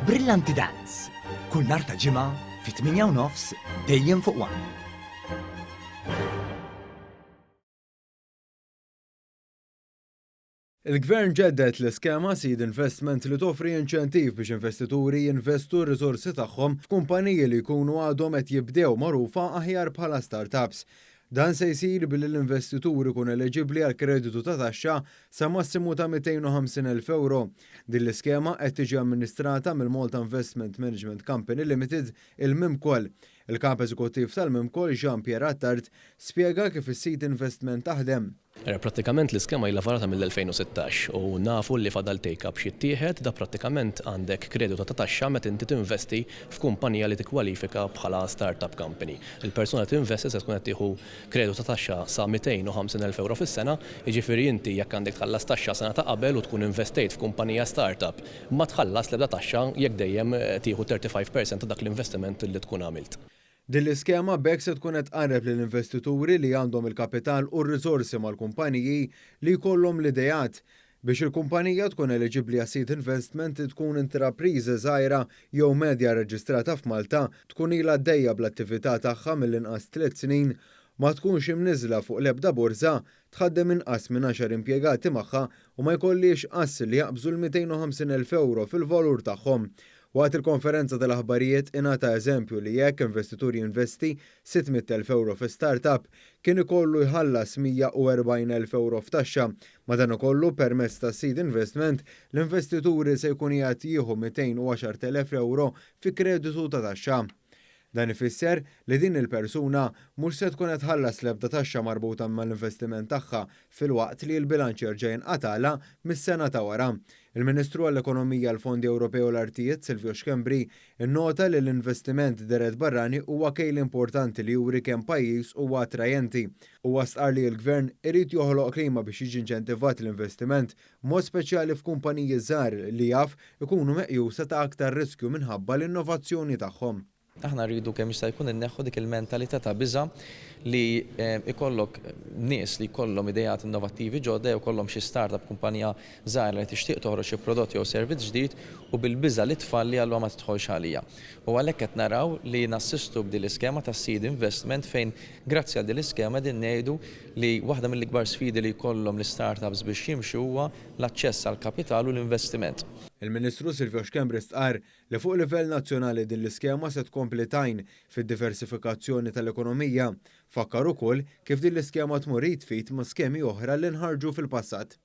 Brillanti Dance. Kull nhar ta' ġimgħa fit-8:30 dejjem fuq One. Il-Gvern ġeddet l-iskema Seed Investment li toffri inċentiv biex investituri jinvestu r-riżorsi tagħhom f'kumpaniji li jkunu għadhom qed jibdew magħrufa aħjar bħala startups. Dan se jsir billi l-investitur ikun eliġibbli għal kreditu ta' taxxa sa massimu ta' 250,000 euro. Din l-iskema qed tiġi amministrata mill-Malta Investment Management Company Limited, il-Mimkol. Il-kap eżekuttiv tal-Mimkol Jean-Pierre Attard spjega kif is-Seed Investment taħdem. Prattikament l-iskema ilha varata mill-2016 u nafu li fadal take-up xi ttieħed da prattikament għandek kreditu ta' taxxa meta inti tinvesti f'kumpanija li tikkwalifika bħala startup company. Il-persuna li tinvesti se tkun qed tieħu kreditu ta' taxxa sa 250,000 euro fis-sena, jiġifieri inti jekk għandek tħallas taxxa sena ta' qabel u tkun investejt f'kumpanija startup, ma tħallas l-ebda taxxa jekk dejjem tieħu 35% ta' dak l-investiment li tkun għamilt. Din l-iskema bekk se tkun qed tqarreb lill-investituri li għandhom il-kapital u r-riżorsi mal-kumpaniji li jkollhom l-idejat. Biex il-kumpanija tkun eliġibbli għas Seed Investment tkun intrapriża żgħira jew medja reġistrata f'Malta, tkun ilha għaddejja bl-attività tagħha mill-inqas 3 snin, ma tkunx imniżla fuq l-ebda borża, tħaddem inqas minn 10 impjegati magħha u ma jkollix assi li jaqbżu l-250,000 euro fil-valur tagħhom. Waqt il-konferenza tal-aħbarijiet ingħata eżempju li jekk investitur jinvesti 600,000 euro fi startup kien ikollu jħallas 140,000 euro f'taxxa. Madankollu permezz ta' Seed Investment l-investituri se jkun jagħt jieħu 210,000 euro fi kreditu ta' taxxa. Dan ifisser li din il-persuna mhux se tkun qed tħallas l-ebda taxxa marbuta mal-investiment tagħha filwaqt li l-bilanċ jerġa' jinqatala mis-sena ta' wara. Il-Ministru għall-Ekonomija l-Fondi Ewropej u l-Artijiet Silvio Xkembri innota li l-investiment deret barrani huwa kejl importanti li juri kemm pajjiż huwa attrajenti. Huwa stqar li l-Gvern irid joħloq klima biex jiġi inċentivat l-investiment, mod speċjali f'kumpaniji żgħar li jaf ikunu meqjusa ta' aktar riskju minħabba l-innovazzjoni tagħhom. Aħna rridu kemm jista' jkun inneħħu dik il-mentalità ta' biża' li ikollok nies li jkollhom idejat innovattivi ġodda jew kollhom xi startup kumpanija żgħira li tixtieq toħroġ xi prodott jew servizz ġdid u bil-biża' li tfalli għalwa ma tidħolx għalija. U għalhekk qed naraw li nassistu b'din l-iskema ta' Seed Investment fejn grazzi għal din l-iskema din ngħidu li waħda mill-ikbar sfidi li jkollhom l-startups biex jimxu huwa l-aċċess għall kapital u l-investiment. Il-Ministru Silvio Xkembri stqar li fuq livell nazzjonali din l-iskema se tkompli tajn fid-diversifikazzjoni tal-ekonomija. Fakkar ukoll kif din l-iskema tmur jitfit ma' skemi oħra li nħarġu fil-passat.